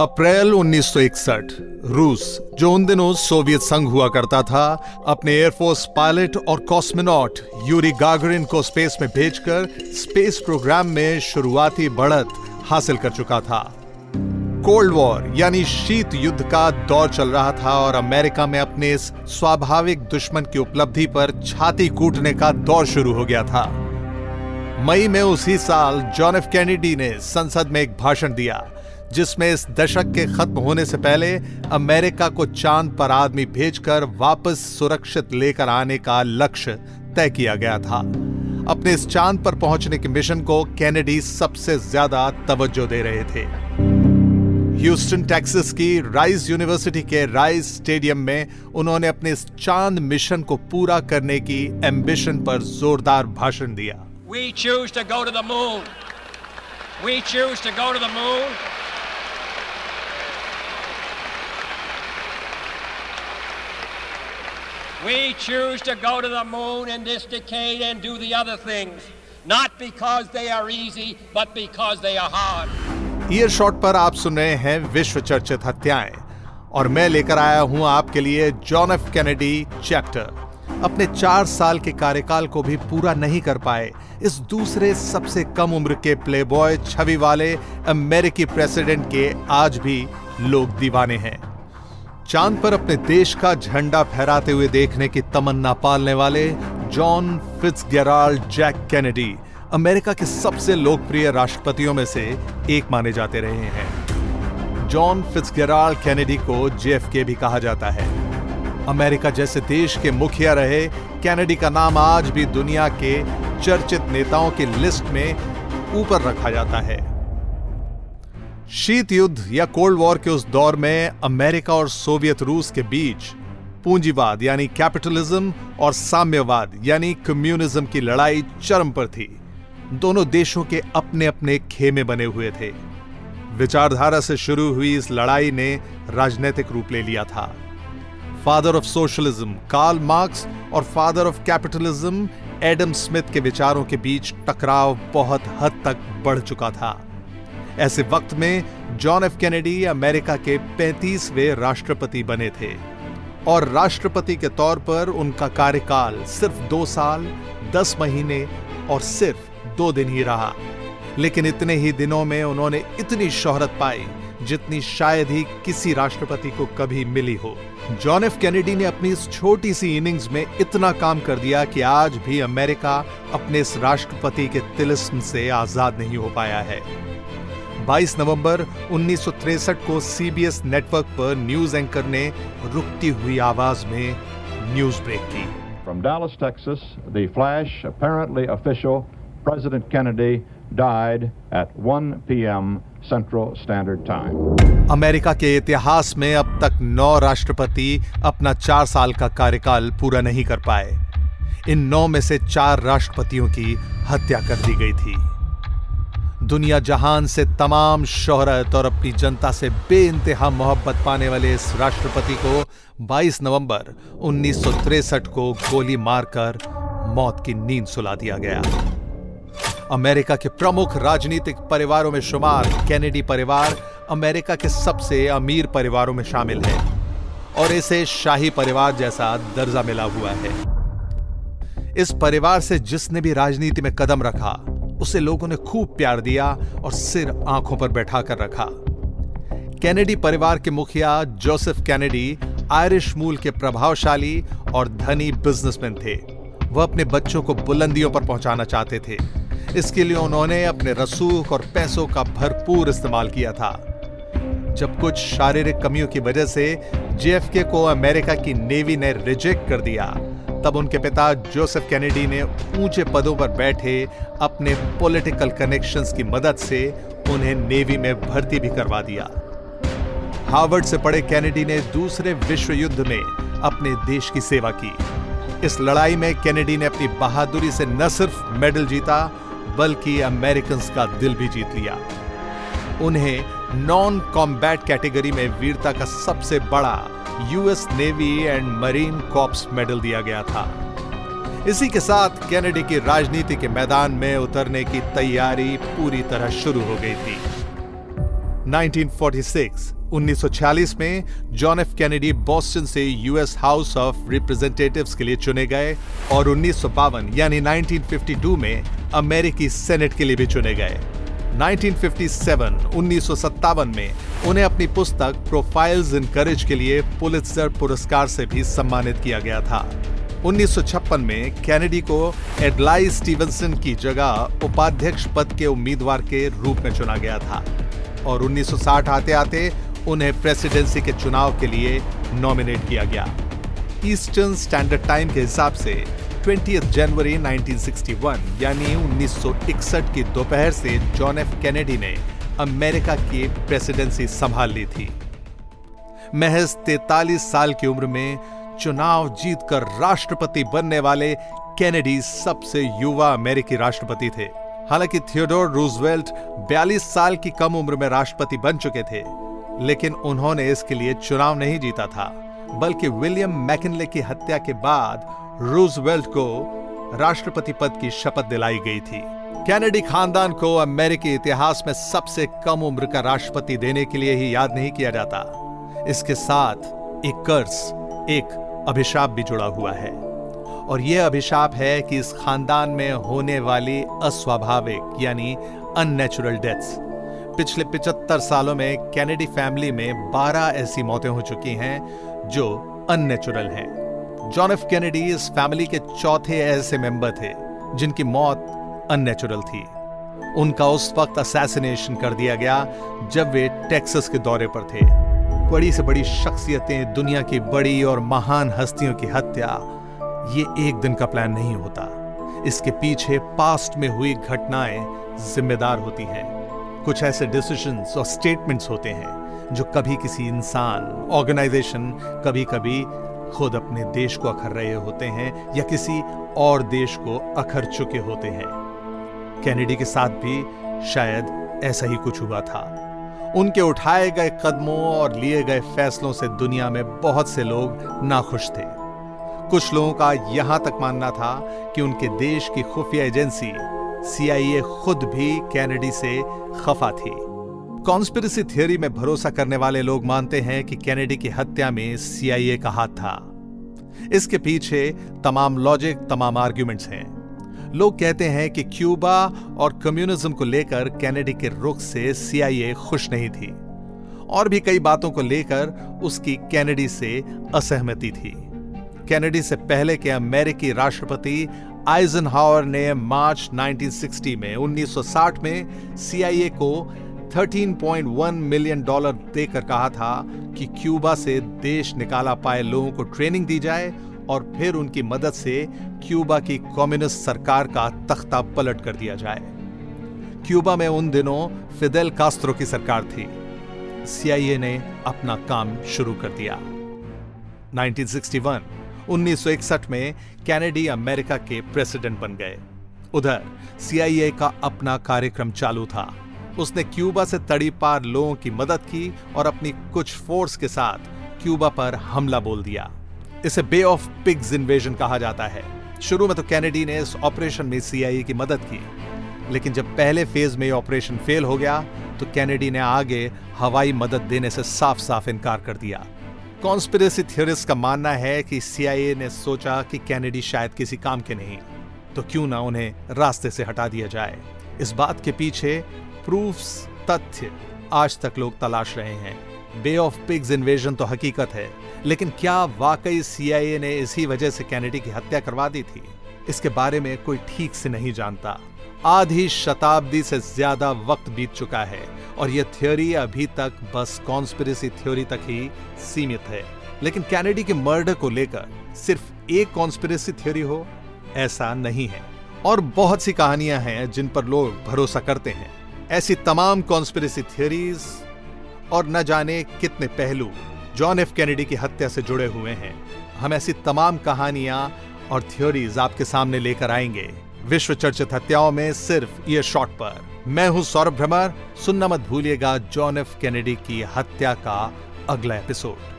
अप्रैल 1961 रूस, जो उन दिनों सोवियत संघ हुआ करता था, अपने एयरफोर्स पायलट और कॉस्मोनॉट यूरी गागरिन को स्पेस में भेजकर स्पेस प्रोग्राम में शुरुआती बढ़त हासिल कर चुका था। कोल्ड वॉर यानी शीत युद्ध का दौर चल रहा था और अमेरिका में अपने इस स्वाभाविक दुश्मन की उपलब्धि पर छाती कूटने का दौर शुरू हो गया था। मई में उसी साल जॉन एफ कैनेडी ने संसद में एक भाषण दिया, जिसमें इस दशक के खत्म होने से पहले अमेरिका को चांद पर आदमी भेजकर वापस सुरक्षित लेकर आने का लक्ष्य तय किया गया था। अपने इस चांद पर पहुंचने के मिशन को कैनेडी सबसे ज्यादा तवज्जो दे रहे थे। ह्यूस्टन टेक्सास की राइस यूनिवर्सिटी के राइस स्टेडियम में उन्होंने अपने इस चांद मिशन को पूरा करने की एम्बिशन पर जोरदार भाषण दिया। We choose to go to the moon. We choose to go to the moon. We choose to go to the moon in this decade and do the other things, not because they are easy, but because they are hard. Year shot पर आप सुन रहे हैं विश्व चर्चित हत्याएं, और मैं लेकर आया हूं आपके लिए जॉन एफ कैनेडी चैप्टर। अपने 4 साल के कार्यकाल को भी पूरा नहीं कर पाए इस दूसरे सबसे कम उम्र के प्लेबॉय छवि वाले अमेरिकी प्रेसिडेंट के आज भी लोग दीवाने हैं। चांद पर अपने देश का झंडा फहराते हुए देखने की तमन्ना पालने वाले John Fitzgerald Jack Kennedy America के सबसे लोकप्रिय राष्ट्रपतियों में से एक माने जाते रहे हैं। जॉन फिट्जगेराल्ड कैनेडी को JFK भी कहा जाता है। अमेरिका जैसे देश के मुखिया रहे कैनेडी का नाम आज भी दुनिया के चर्चित नेताओं की लिस्ट में ऊपर रखा जाता है। शीत युद्ध या कोल्ड वॉर के उस दौर में अमेरिका और सोवियत रूस के बीच पूंजीवाद यानी कैपिटलिज्म और साम्यवाद यानी कम्युनिज्म की लड़ाई चरम पर थी। दोनों देशों के अपने अपने खेमे बने हुए थे। विचारधारा से शुरू हुई इस लड़ाई ने राजनीतिक रूप ले लिया था। Father of socialism Karl Marx और father of capitalism Adam Smith के विचारों के बीच टकराव बहुत हद तक बढ़ चुका था। ऐसे वक्त में जॉन एफ कैनेडी अमेरिका के 35वें राष्ट्रपति बने थे और राष्ट्रपति के तौर पर उनका कार्यकाल सिर्फ 2 साल 10 महीने और सिर्फ 2 दिन ही रहा। लेकिन इतने ही दिनों में उन्होंने इतनी शोहरत पाई जितनी शायद ही किसी राष्ट्रपति को कभी मिली हो। जॉन एफ कैनेडी ने अपनी इस छोटी सी इनिंग्स में इतना काम कर दिया कि आज भी अमेरिका अपने इस राष्ट्रपति के तिलिस्म से आजाद नहीं हो पाया है। 22 नवंबर 1963 को CBS नेटवर्क पर न्यूज एंकर ने रुकती हुई आवाज में न्यूज ब्रेक की। From Dallas, Texas, the flash, apparently official, President Kennedy died at 1 p.m. Central Standard Time. America के इतिहास में अब तक 9 राष्ट्रपति अपना 4 साल का कार्यकाल पूरा नहीं कर पाए। इन 9 में से 4 राष्ट्रपतियों की हत्या कर दी गई थी। दुनिया जहान से तमाम शोहरत और अपनी जनता से बेइंतहा मोहब्बत पाने वाले इस राष्ट्रपति को 22 नवंबर 1963 को गोली मारकर मौत की नींद सुला दिया गया। अमेरिका के प्रमुख राजनीतिक परिवारों में शुमार कैनेडी परिवार अमेरिका के सबसे अमीर परिवारों में शामिल है और इसे शाही परिवार जैसा दर्जा मिला हुआ है। इस परिवार से जिसने भी राजनीति में कदम रखा उसे लोगों ने खूब प्यार दिया और सिर आंखों पर बैठाकर रखा। कैनेडी परिवार के मुखिया जोसेफ कैनेडी आयरिश मूल के प्रभावशाली और धनी बिजनेसमैन थे। वह अपने बच्चों को बुलंदियों पर पहुंचाना चाहते थे। इसके लिए उन्होंने अपने रसूख और पैसों का भरपूर इस्तेमाल किया था। जब कुछ शारीरिक कमियों की वजह से JFK को अमेरिका की नेवी ने रिजेक्ट कर दिया, तब उनके पिता जोसेफ कैनेडी ने ऊंचे पदों पर बैठे अपने पॉलिटिकल कनेक्शंस की मदद से उन्हें नेवी में भर्ती भी करवा दिया। हार्वर्ड से पढ़े कैनेडी ने दूसरे विश्व युद्ध में अपने देश की सेवा की। इस लड़ाई में कैनेडी ने अपनी बहादुरी से न सिर्फ मेडल जीता बल्कि अमेरिकन का दिल भी जीत लिया। उन्हें नॉन कॉम्बैट कैटेगरी में वीरता का सबसे बड़ा US navy and marine corps medal दिया गया था। इसी के साथ कैनेडी की राजनीति के मैदान में उतरने की तैयारी पूरी तरह शुरू हो गई थी। 1946 1946 में जॉन एफ कैनेडी बोस्टन से यूएस हाउस ऑफ रिप्रेजेंटेटिव्स के लिए चुने गए और 1952 यानी 1952 में अमेरिकी सेनेट के लिए भी चुने गए। 1957 में उन्हें अपनी पुस्तक प्रोफाइल्स इन करेज के लिए पुलित्जर पुरस्कार से भी सम्मानित किया गया था। 1956 में कैनेडी को एडलाई स्टीवनसन की जगह उपाध्यक्ष पद के उम्मीदवार के रूप में चुना गया था और 1960 आते आते उन्हें प्रेसिडेंसी के चुनाव के लिए नॉमिनेट किया गया। ईस्टर्न स्टैंडर्ड टाइम के हिसाब से 20 जनवरी 1961 यानी 1961 की दोपहर से जॉन एफ कैनेडी ने अमेरिका की प्रेसिडेंसी संभाल ली थी। महज 43 साल की उम्र में चुनाव जीतकर राष्ट्रपति बनने वाले कैनेडी सबसे युवा अमेरिकी राष्ट्रपति थे। हालांकि थियोडोर रूजवेल्ट 42 साल की कम उम्र में राष्ट्रपति बन चुके थे, लेकिन उन्होंने इसके लिए चुनाव नहीं जीता था, बल्कि विलियम मैकिनले की हत्या के बाद रूजवेल्ट को राष्ट्रपति पद की शपथ दिलाई गई थी। कैनेडी खानदान को अमेरिकी इतिहास में सबसे कम उम्र का राष्ट्रपति देने के लिए ही याद नहीं किया जाता। इसके साथ एक कर्ज, एक अभिशाप भी जुड़ा हुआ है और यह अभिशाप है कि इस खानदान में होने वाली अस्वाभाविक यानी अननेचुरल डेथ्स। पिछले 75 सालों में कैनेडी फैमिली में 12 ऐसी मौतें हो चुकी हैं जो अननेचुरल हैं। जॉन एफ कैनेडी इस फैमिली के चौथे ऐसे मेंबर थे जिनकी मौत अननेचुरल थी। उनका उस वक्त असैसिनेशन कर दिया गया जब वे टेक्सास के दौरे पर थे। बड़ी से बड़ी शख्सियतें, दुनिया की बड़ी और महान हस्तियों की हत्या ये एक दिन का प्लान नहीं होता। इसके पीछे पास्ट में हुई घटनाएं जिम्मेदार होती हैं। कुछ ऐसे डिसीजंस और स्टेटमेंट्स होते हैं जो कभी किसी इंसान, ऑर्गेनाइजेशन, कभी-कभी खुद अपने देश को अखर रहे होते हैं या किसी और देश को अखर चुके होते हैं। कैनेडी के साथ भी शायद ऐसा ही कुछ हुआ था। उनके उठाए गए कदमों और लिए गए फैसलों से दुनिया में बहुत से लोग नाखुश थे। कुछ लोगों का यहां तक मानना था कि उनके देश की खुफिया एजेंसी CIA खुद भी कैनेडी से खफा थी। कॉन्स्पिरेसी थियरी में भरोसा करने वाले लोग मानते हैं कि कैनेडी की हत्या में CIA का हाथ था। इसके पीछे तमाम लॉजिक, तमाम आर्ग्यूमेंट्स हैं। लोग कहते हैं कि क्यूबा और कम्युनिज्म को लेकर कैनेडी के रुख से CIA खुश नहीं थी और भी कई बातों को लेकर उसकी कैनेडी से असहमति थी। कैनेडी से पहले के अमेरिकी राष्ट्रपति आइजनहावर ने मार्च 1960 में 1960 में CIA को $13.1 मिलियन देकर कहा था कि क्यूबा से देश निकाला पाए लोगों को ट्रेनिंग दी जाए और फिर उनकी मदद से क्यूबा की कम्युनिस्ट सरकार का तख्ता पलट कर दिया जाए। क्यूबा में उन दिनों फिदेल कास्त्रो की सरकार थी। CIA ने अपना काम शुरू कर दिया। 1961 में कैनेडी अमेरिका के प्रेसिडेंट बन गए। उधर CIA का अपना कार्यक्रम चालू था। उसने क्यूबा से तड़ी पार लोगों की मदद की और अपनी कुछ फोर्स के साथ क्यूबा पर हमला बोल दिया। इसे बे ऑफ पिग्स इन्वेजन कहा जाता है। शुरू में तो कैनेडी ने इस ऑपरेशन में CIA की मदद की, लेकिन जब पहले फेज में ऑपरेशन फेल हो गया तो कैनेडी ने आगे हवाई मदद देने से साफ साफ इनकार कर दिया। कॉन्स्पिरेसी थियरिस्ट का मानना है कि CIA ने सोचा कि कैनेडी शायद किसी काम के नहीं, तो क्यों ना उन्हें रास्ते से हटा दिया जाए। इस बात के पीछे प्रूफ्स, तथ्य आज तक लोग तलाश रहे हैं। बे ऑफ पिग्स इन्वेजन तो हकीकत है, लेकिन क्या वाकई CIA ने इसी वजह से कैनेडी की हत्या करवा दी थी? इसके बारे में कोई ठीक से नहीं जानता। आधी शताब्दी से ज्यादा वक्त बीत चुका है और यह थ्योरी अभी तक बस कॉन्स्पिरेसी थ्योरी तक ही सीमित है। लेकिन कैनेडी के मर्डर को लेकर सिर्फ एक कॉन्स्पिरेसी थ्योरी हो, ऐसा नहीं है और बहुत सी कहानियां हैं जिन पर लोग भरोसा करते हैं। ऐसी तमाम कॉन्स्पिरेसी थ्योरीज और न जाने कितने पहलू जॉन एफ कैनेडी की हत्या से जुड़े हुए हैं। हम ऐसी तमाम कहानियां और थ्योरीज आपके सामने लेकर आएंगे विश्व चर्चित हत्याओं में सिर्फ ये शॉट पर। मैं हूं सौरभ भ्रमर। सुनना मत भूलिएगा जॉन एफ कैनेडी की हत्या का अगला एपिसोड।